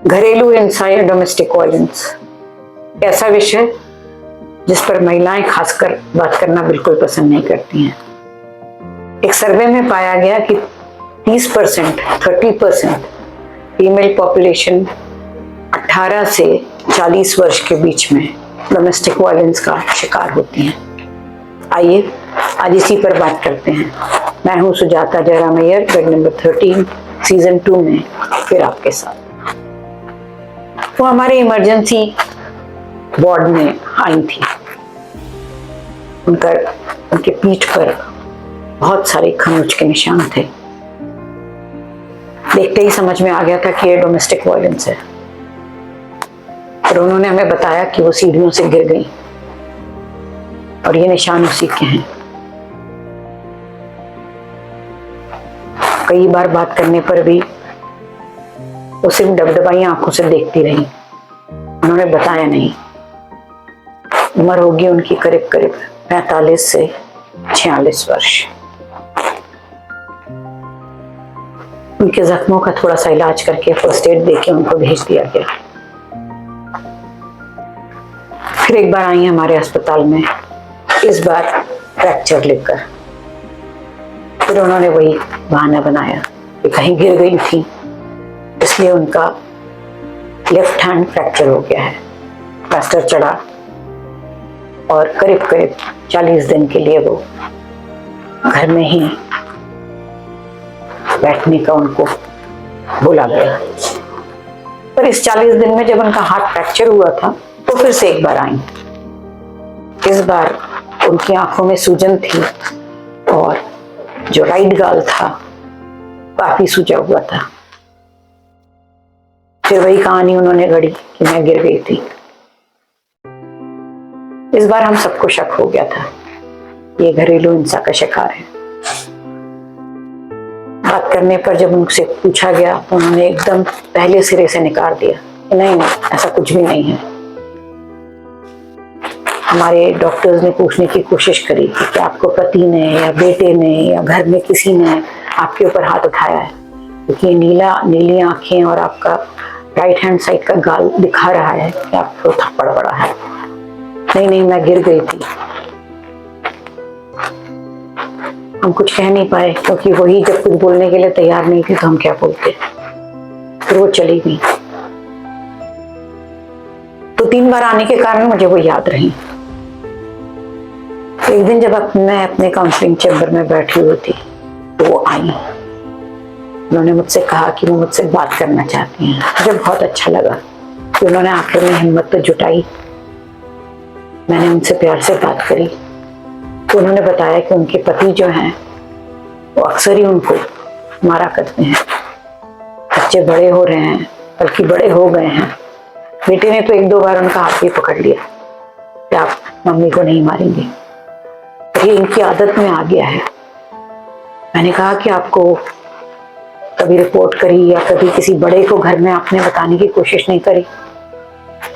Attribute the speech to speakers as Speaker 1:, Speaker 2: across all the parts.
Speaker 1: घरेलू हिंसा या डोमेस्टिक वायलेंस ऐसा विषय जिस पर महिलाएं खासकर बात करना बिल्कुल पसंद नहीं करती हैं। एक सर्वे में पाया गया कि 30% फीमेल पॉपुलेशन 18 से 40 वर्ष के बीच में डोमेस्टिक वायलेंस का शिकार होती हैं। आइए आज इसी पर बात करते हैं। मैं हूं Sujata Jairam Iyer, bed number 13 season 2 में फिर आपके साथ। वो हमारे इमरजेंसी वार्ड में आई थी। उनके पीठ पर बहुत सारे खरोंच के निशान थे। देखते ही समझ में आ गया था कि ये डोमेस्टिक वायलेंस है। और उन्होंने हमें बताया कि वो सीढ़ियों से गिर गई और ये निशान उसी के हैं। कई बार बात करने पर भी वो सिर्फ डबडबाई आंखों से देखती रही। उन्होंने बताया नहीं। उम्र होगी उनकी करीब 45 से 46 वर्ष। उनके जख्मों का थोड़ा सा इलाज करके फर्स्ट एड देके उनको भेज दिया गया। फिर एक बार आई हमारे अस्पताल में, इस बार फ्रैक्चर लेकर। फिर उन्होंने वही बहाना बनाया कि कहीं गिर गई थी, इसलिए उनका लेफ्ट हैंड फ्रैक्चर हो गया है। प्लास्टर चढ़ा और करीब 40 दिन के लिए वो घर में ही बैठने का उनको बोला गया। पर इस 40 दिन में जब उनका हाथ फ्रैक्चर हुआ था तो फिर से एक बार आई। इस बार उनकी आंखों में सूजन थी और जो राइट गाल था काफी सूजा हुआ था। फिर वही कहानी उन्होंने गढ़ी कि मैं गिर गई थी। इस बार हम सबको शक हो गया था ये घरेलू हिंसा का शिकार है। बात करने पर जब उनसे पूछा गया तो उन्होंने एकदम पहले सिरे से नकार दिया कि नहीं, ऐसा कुछ भी नहीं है। हमारे डॉक्टर्स ने पूछने की कोशिश करी कि क्या आपको पति ने या बेटे ने या घर में किसी ने आपके ऊपर हाथ उठाया है, क्योंकि नीली आंखें और आपका राइट हैंड साइड का गाल दिखा रहा है कि आपको थप्पड़ पड़ा है। नहीं, मैं गिर गई थी। हम कुछ कह नहीं पाए क्योंकि वही जब कुछ बोलने के लिए तैयार नहीं थी तो हम क्या बोलते। फिर वो चली गई। तो 3 बार आने के कारण मुझे वो याद रही। एक दिन जब मैं अपने काउंसलिंग चैम्बर में बैठी हुई थी तो वो आई। उन्होंने मुझसे कहा कि वो मुझसे बात करना चाहती हैं। मुझे बहुत अच्छा लगा कि उन्होंने आखिर में हिम्मत तो जुटाई। मैंने उनसे प्यार से बात करी तो उन्होंने बताया कि उनके पति जो हैं वो अक्सर ही उनको मारा करते हैं। बच्चे बड़े हो रहे हैं, बल्कि बड़े हो गए हैं। बेटे ने तो 1-2 बार उनका हाथ भी पकड़ लिया कि आप मम्मी को नहीं मारेंगे। ये इनकी आदत में आ गया है। मैंने कहा कि आपको कभी रिपोर्ट करी या कभी किसी बड़े को घर में आपने बताने की कोशिश नहीं करी?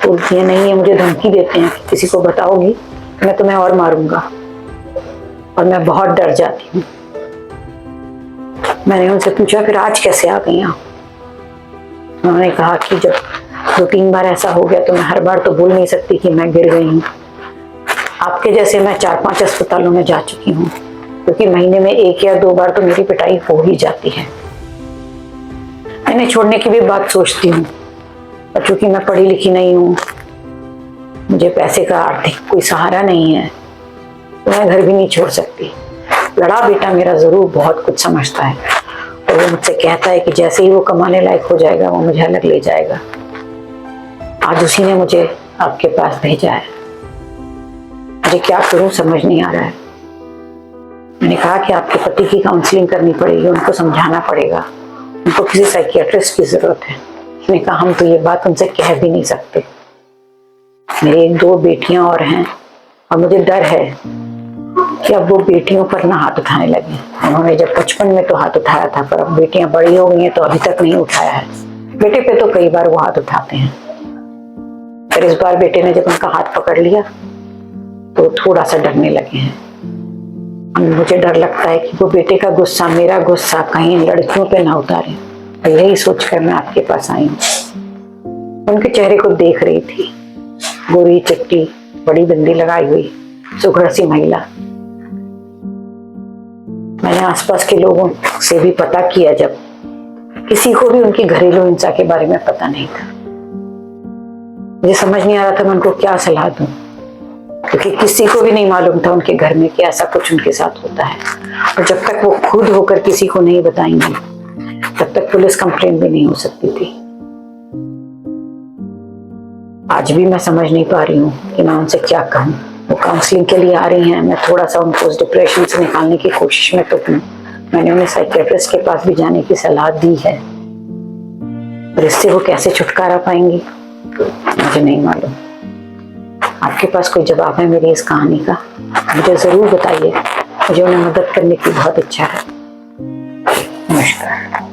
Speaker 1: बोलती है नहीं, है मुझे धमकी देते हैं कि किसी को बताओगी मैं तुम्हें और मारूंगा, और मैं बहुत डर जाती हूँ। मैंने उनसे पूछा फिर आज कैसे आ गई आप? उन्होंने कहा कि जब 2-3 बार ऐसा हो गया तो मैं हर बार तो बोल नहीं सकती कि मैं गिर गई हूँ। आपके जैसे मैं 4-5 अस्पतालों में जा चुकी हूँ, क्योंकि महीने में 1 या 2 बार तो मेरी पिटाई हो ही जाती है। मैंने छोड़ने की भी बात सोचती हूँ, और चूंकि मैं पढ़ी लिखी नहीं हूँ, मुझे पैसे का आर्थिक कोई सहारा नहीं है, तो मैं घर भी नहीं छोड़ सकती। बड़ा बेटा मेरा जरूर बहुत कुछ समझता है और वो मुझसे कहता है कि जैसे ही वो कमाने लायक हो जाएगा वो मुझे अलग ले जाएगा। आज उसी ने मुझे आपके पास भेजा है। मुझे क्या करूं समझ नहीं आ रहा है। मैंने कहा कि आपके पति की काउंसलिंग करनी पड़ेगी, उनको समझाना पड़ेगा, उनको किसी साइकियाट्रिस्ट की जरूरत है। उसने कहा हम तो ये बात उनसे कह भी नहीं सकते। मेरी 2 बेटियां और हैं और मुझे डर है कि अब वो बेटियों पर ना हाथ उठाने लगे। उन्होंने जब बचपन में तो हाथ उठाया था, पर अब बेटियां बड़ी हो गई हैं तो अभी तक नहीं उठाया है। बेटे पे तो कई बार वो हाथ उठाते हैं, पर इस बार बेटे ने जब उनका हाथ पकड़ लिया तो थोड़ा सा डरने लगे हैं। मुझे डर लगता है कि वो बेटे का गुस्सा, मेरा गुस्सा कहीं लड़कियों पे ना उतारे। यही सोचकर मैं आपके पास आई हूँ। उनके चेहरे को देख रही थी। गोरी चिट्टी, बड़ी बिंदी लगाई हुई, सुघड़ सी महिला। मैंने आसपास के लोगों से भी पता किया, जब किसी को भी उनकी घरेलू हिंसा के बारे में पता नहीं था। मुझे समझ नहीं आ रहा था मैं उनको क्या सलाह दूं, क्योंकि किसी को भी नहीं मालूम था उनके घर में कि ऐसा कुछ उनके साथ होता है। और जब तक वो खुद होकर किसी को नहीं बताएंगी तब तक पुलिस कंप्लेंट भी नहीं हो सकती थी। आज भी मैं समझ नहीं पा रही हूँ कि मैं उनसे क्या कहूँ। वो काउंसलिंग के लिए आ रही हैं, मैं थोड़ा सा उनको उस डिप्रेशन से निकालने की कोशिश में तो हूँ। मैंने उन्हें साइकियाट्रिस्ट के पास भी जाने की सलाह दी है, पर इससे वो कैसे छुटकारा पाएंगी मुझे नहीं मालूम। आपके पास कोई जवाब है मेरी इस कहानी का? मुझे जरूर बताइए, मुझे उन्हें मदद करने की बहुत इच्छा है। नमस्कार।